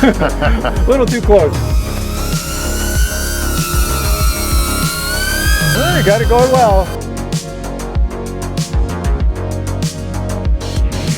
A little too close. Oh, you got it going well.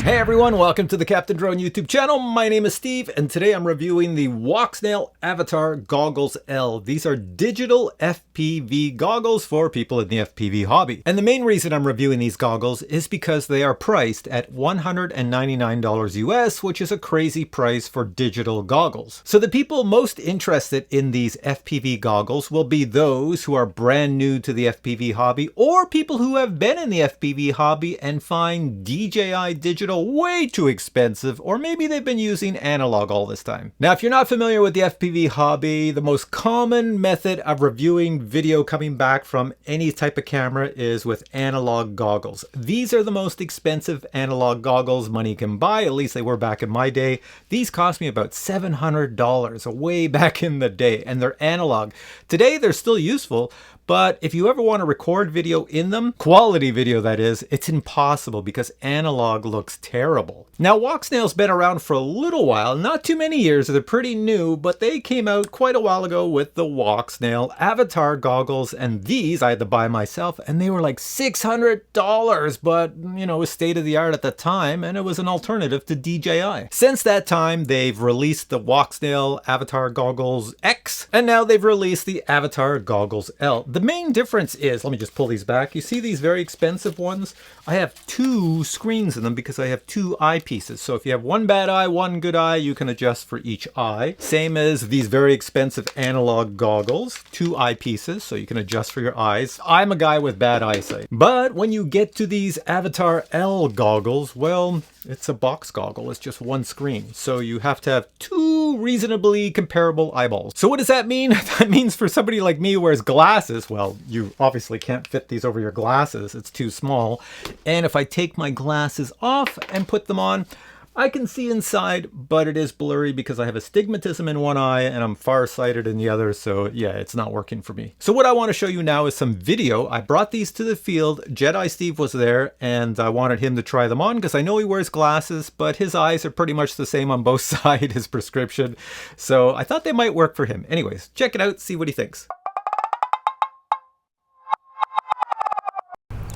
Hey everyone, welcome to the Captain Drone YouTube channel. My name is Steve, and today I'm reviewing the Walksnail Avatar Goggles L. These are digital FPV goggles for people in the FPV hobby. And the main reason I'm reviewing these goggles is because they are priced at $199 US, which is a crazy price for digital goggles. So the people most interested in these FPV goggles will be those who are brand new to the FPV hobby, or people who have been in the FPV hobby and find DJI digital way too expensive, or maybe they've been using analog all this time. Now, if you're not familiar with the FPV hobby, the most common method of reviewing video coming back from any type of camera is with analog goggles. These are the most expensive analog goggles money can buy, at least they were back in my day. These cost me about $700 way back in the day, and they're analog. Today, they're still useful, but if you ever want to record video in them, quality video that is, it's impossible because analog looks terrible. Now, Walksnail's been around for a little while, not too many years, they're pretty new, but they came out quite a while ago with the Walksnail Avatar goggles, and these I had to buy myself, and they were like $600, but you know, it was state of the art at the time, and it was an alternative to DJI. Since that time, they've released the Walksnail Avatar Goggles X, and now they've released the Avatar Goggles L. The main difference is, let me just pull these back. You see these very expensive ones? I have two screens in them because I have two eyepieces. So if you have one bad eye, one good eye, you can adjust for each eye. Same as these very expensive analog goggles, two eyepieces, so you can adjust for your eyes. I'm a guy with bad eyesight. But when you get to these Avatar L goggles, well, it's a box goggle. It's just one screen. So you have to have two reasonably comparable eyeballs. So what does that mean? That means for somebody like me who wears glasses, well, you obviously can't fit these over your glasses. It's too small. And if I take my glasses off and put them on, I can see inside, but it is blurry because I have astigmatism in one eye and I'm farsighted in the other. So yeah, it's not working for me. So what I want to show you now is some video. I brought these to the field. Jedi Steve was there and I wanted him to try them on because I know he wears glasses, but his eyes are pretty much the same on both sides, his prescription. So I thought they might work for him. Anyways, check it out, see what he thinks.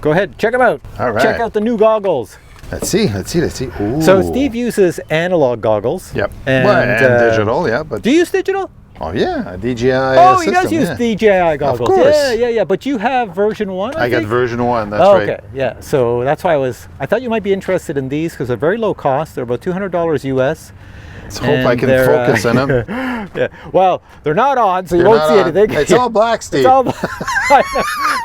Go ahead, check them out. All right. Check out the new goggles. Let's see. Ooh. So Steve uses analog goggles. Yep. And digital, yeah. But do you use digital? Oh yeah, a DJI Oh, he system, does use yeah. DJI goggles. Of course. Yeah. But you have version 1, I got think? version 1, that's right. right. Okay, yeah. So that's why I thought you might be interested in these because they're very low cost. They're about $200 US. Let's hope I can focus on them. Yeah. Well, they're not on, so you won't see anything. It's all black, Steve. It's all black.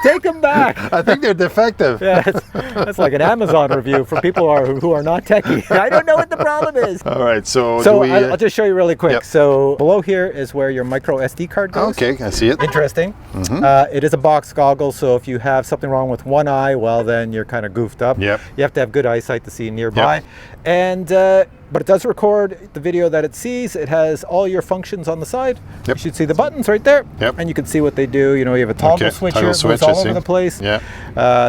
Take them back. I think they're defective. Yeah, that's like an Amazon review for people who are not techie. I don't know what the problem is. All right, so I'll just show you really quick. Yep. So below here is where your micro SD card goes. Okay, I see it. Interesting. It is a box goggle, so if you have something wrong with one eye, well, then you're kind of goofed up. Yep. You have to have good eyesight to see nearby. Yep. And but it does record the video that it sees. It has all your functions on the side. Yep. You should see the buttons right there. Yep. And you can see what they do. You know, you have a toggle switch here. It goes all over the place. Yeah.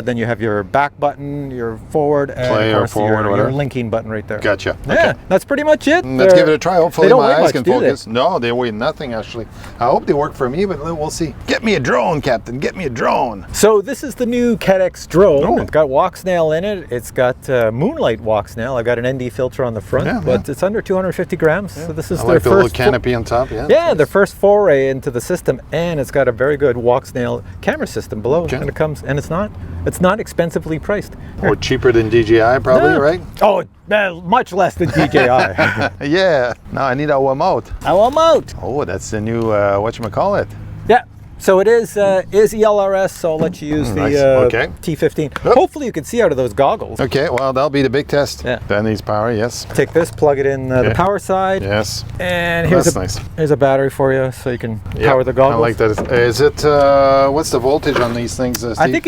Then you have your back button, your forward, and play of or course forward, or your whatever. linking button right there. Gotcha. Yeah, Okay. that's pretty much it. Let's give it a try. Hopefully my eyes can focus. They? No, they weigh nothing actually. I hope they work for me, but we'll see. Get me a drone, Captain. Get me a drone. So this is the new CADDX drone. Oh. It's got Walksnail in it. It's got Moonlight Walksnail. I've got an ND filter on the front, but it's under 250 grams. Yeah. So this is I their like the first little canopy on top. Yeah. Yeah, their first foray into the system, and it's got a very good Walksnail camera system below. Okay. And it comes, and it's not expensively priced. Or cheaper than DJI, probably, right? Oh, much less than DJI. Yeah. Now I need a remote. A remote. Oh, that's the new whatchamacallit. Yeah. So it is ELRS, so I'll let you use the T15. Oop. Hopefully you can see out of those goggles. Okay, well, that'll be the big test. Yeah. That needs power, yes. Take this, plug it in the power side. Yes. And here's nice. a battery for you so you can power the goggles. I like that. Is it, what's the voltage on these things, Steve? I think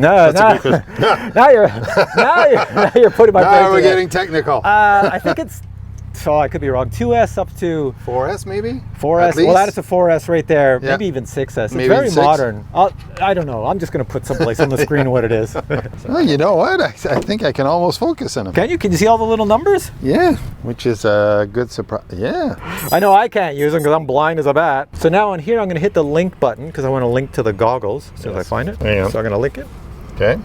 now you're putting my Now we're getting technical. I think it's so I could be wrong, 2S up to 4S maybe? 4S. Well, that is a 4S right there. Yeah. Maybe even 6S. It's Maybe very 6. modern. I don't know. I'm just going to put someplace on the screen what it is. Well, you know what? I think I can almost focus on them. Can you? Can you see all the little numbers? Yeah, which is a good surprise. Yeah. I know I can't use them because I'm blind as a bat. So now on here, I'm going to hit the link button because I want to link to the goggles as soon as I find it. Yeah. So I'm going to link it. Okay.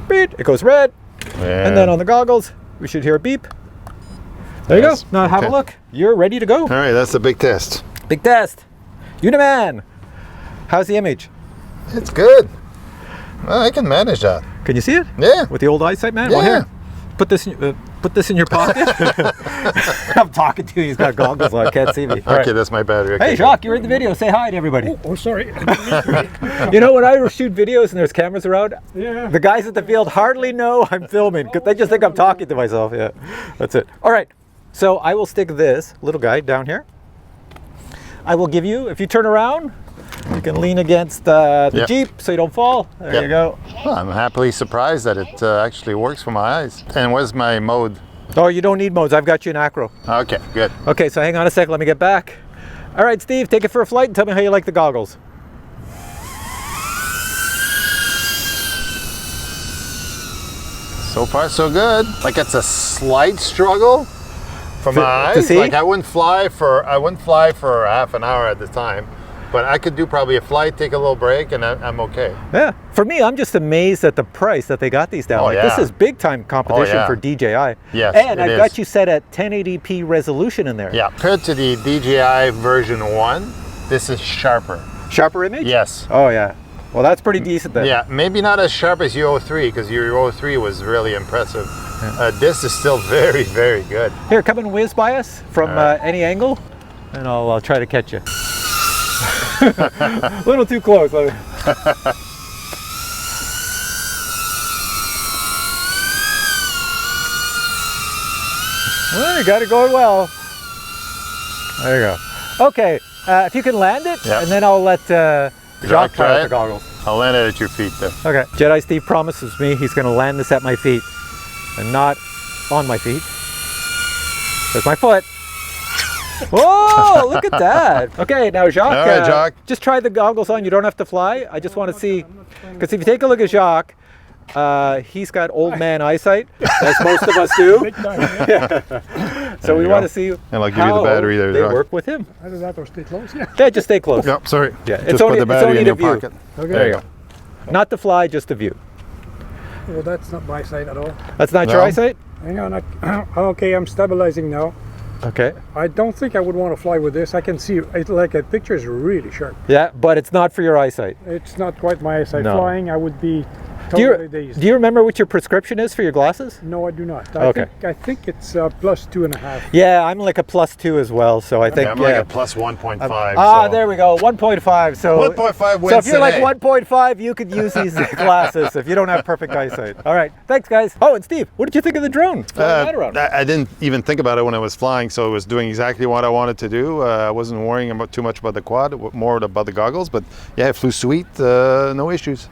Beep. It goes red. Yeah. And then on the goggles, we should hear a beep. There you go. Now have a look. You're ready to go. All right, that's a big test. Big test. You the man. How's the image? It's good. Well, I can manage that. Can you see it? Yeah. With the old eyesight, man? Yeah. Well, here. Put this in your pocket. I'm talking to you. He's got goggles on. Can't see me. All Okay, right. that's my battery. Okay, Hey, Jacques, you're in the video. Say hi to everybody. Oh, sorry. You know, when I shoot videos and there's cameras around, Yeah. the guys at the field hardly know I'm filming because they just think I'm talking to myself. Yeah, that's it. All right. So I will stick this little guy down here. I will give you, if you turn around, you can lean against the Yep. Jeep so you don't fall. There Yep. you go. Well, I'm happily surprised that it actually works for my eyes. And where's my mode? Oh, you don't need modes. I've got you in acro. Okay, good. Okay, so hang on a sec. Let me get back. All right, Steve, take it for a flight and tell me how you like the goggles. So far, so good. Like it's a slight struggle for my To eyes. see? Like I wouldn't fly for half an hour at the time, but I could do probably a flight, take a little break, and I'm okay. Yeah. For me, I'm just amazed at the price that they got these down. Oh, Like, yeah. this is big time competition yeah. for DJI. Yes, And it I've is. got you set at 1080p resolution in there. Yeah, compared to the DJI version 1, this is sharper. Sharper image? Yes. Oh, yeah. Well, that's pretty decent then. Yeah, maybe not as sharp as your 03 because your 03 was really impressive. This is still very, very good. Here, come and whiz by us from any angle, and I'll try to catch you. A little too close. Well, you got it going well. There you go. Okay, if you can land it, Yep. and then I'll let Jacques try try out it? the goggles. I'll land it at your feet there. Okay. Jedi Steve promises me he's going to land this at my feet and not on my feet. There's my foot. Whoa, look at that. Okay, now Jacques, All right, Jacques. just try the goggles on. You don't have to fly. I just want to see, because if you take a look at Jacques, he's got old man eyesight, as most of us do. Big time, yeah. So we you want go. to see And I'll give you how the battery there, they Jacques. work with him. Either that or stay close, yeah. Yeah, just stay close. Yep, sorry. Yeah, Just it's put only, the it's battery only in to your view. pocket. Okay. There you go. Not to fly, just to view. Well, that's not my side at all. That's not your No. eyesight? Hang on. Okay, I'm stabilizing now. Okay. I don't think I would want to fly with this. I can see, like, a picture is really sharp. Yeah, but it's not for your eyesight. It's not quite my eyesight. No. Flying, I would be Do totally you, dazed. do you remember what your prescription is for your glasses? No, I do not. Okay. I think it's plus 2.5. Yeah, I'm like a +2 as well, so I think, I'm like a plus 1.5. so. there we go, 1.5. So 1.5 wins So if you're like today. 1.5, you could use these glasses if you don't have perfect eyesight. All right, thanks guys. Oh, and Steve, what did you think of the drone? Flying that around? I didn't even think about it when I was flying, so it was doing exactly what I wanted to do. I wasn't worrying too much about the quad, more about the goggles, but yeah, it flew sweet, no issues.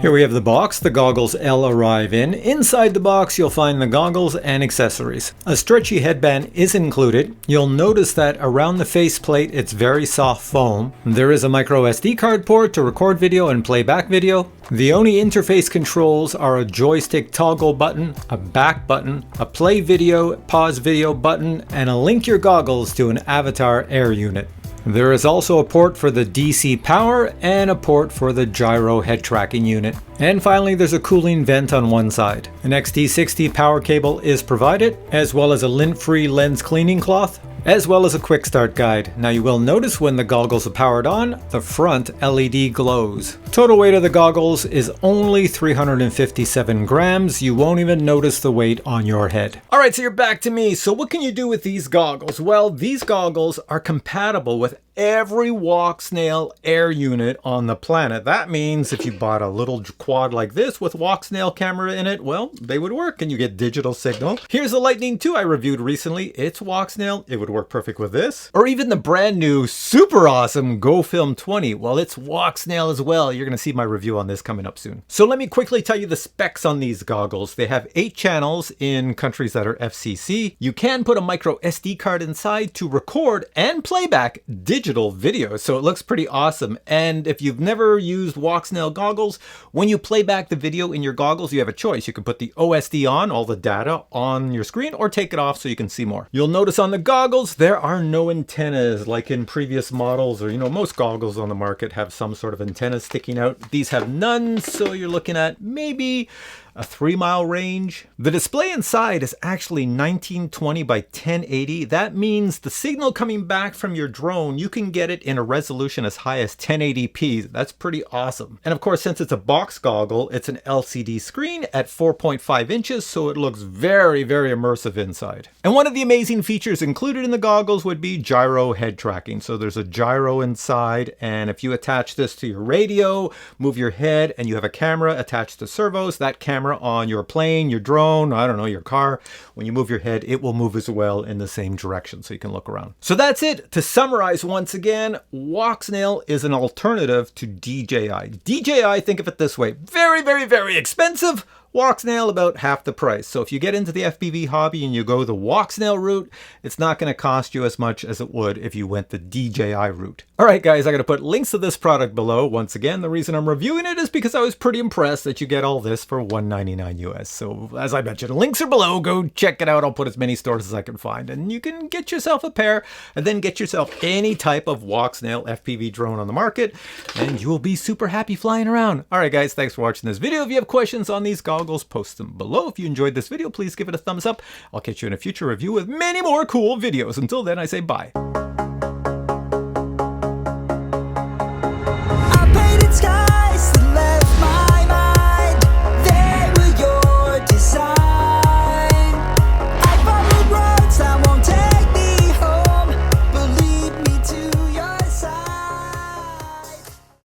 Here we have the box the goggles L arrive in. Inside the box you'll find the goggles and accessories. A stretchy headband is included. You'll notice that around the faceplate it's very soft foam. There is a micro SD card port to record video and play back video. The only interface controls are a joystick toggle button, a back button, a play video, pause video button, and a link your goggles to an Avatar Air unit. There is also a port for the DC power and a port for the gyro head tracking unit. And finally there's a cooling vent on one side. An XT60 power cable is provided, as well as a lint-free lens cleaning cloth, as well as a quick start guide. Now you will notice when the goggles are powered on, the front LED glows. Total weight of the goggles is only 357 grams. You won't even notice the weight on your head. All right, so you're back to me. So what can you do with these goggles? Well, these goggles are compatible with every Walksnail air unit on the planet. That means if you bought a little quad like this with Walksnail camera in it, well, they would work and you get digital signal. Here's the Lightning 2 I reviewed recently. It's Walksnail. It would work perfect with this. Or even the brand new, super awesome GoFilm 20. Well, it's Walksnail as well. You're going to see my review on this coming up soon. So let me quickly tell you the specs on these goggles. They have 8 channels in countries that are FCC. You can put a micro SD card inside to record and playback digital video, so it looks pretty awesome. And if you've never used Walksnail goggles, when you play back the video in your goggles, you have a choice. You can put the OSD on, all the data on your screen, or take it off so you can see more. You'll notice on the goggles, there are no antennas like in previous models, or most goggles on the market have some sort of antenna sticking out. These have none, so you're looking at maybe a 3-mile range. The display inside is actually 1920 by 1080. That means the signal coming back from your drone, you can get it in a resolution as high as 1080p. That's pretty awesome. And of course, since it's a box goggle, it's an LCD screen at 4.5 inches, so it looks very, very immersive inside. And one of the amazing features included in the goggles would be gyro head tracking. So there's a gyro inside, and if you attach this to your radio, move your head, and you have a camera attached to servos, that camera on your plane, your drone, I don't know, your car, when you move your head, it will move as well in the same direction so you can look around. So that's it. To summarize once again, Walksnail is an alternative to DJI. DJI, think of it this way, very, very, very expensive. Walksnail about half the price. So if you get into the FPV hobby and you go the Walksnail route, it's not going to cost you as much as it would if you went the DJI route. All right, guys, I'm going to put links to this product below. Once again, the reason I'm reviewing it is because I was pretty impressed that you get all this for $199 US. So as I mentioned, links are below. Go check it out. I'll put as many stores as I can find, and you can get yourself a pair and then get yourself any type of Walksnail FPV drone on the market, and you will be super happy flying around. All right, guys, thanks for watching this video. If you have questions on these goggles, post them below. If you enjoyed this video, please give it a thumbs up. I'll catch you in a future review with many more cool videos. Until then, I say bye.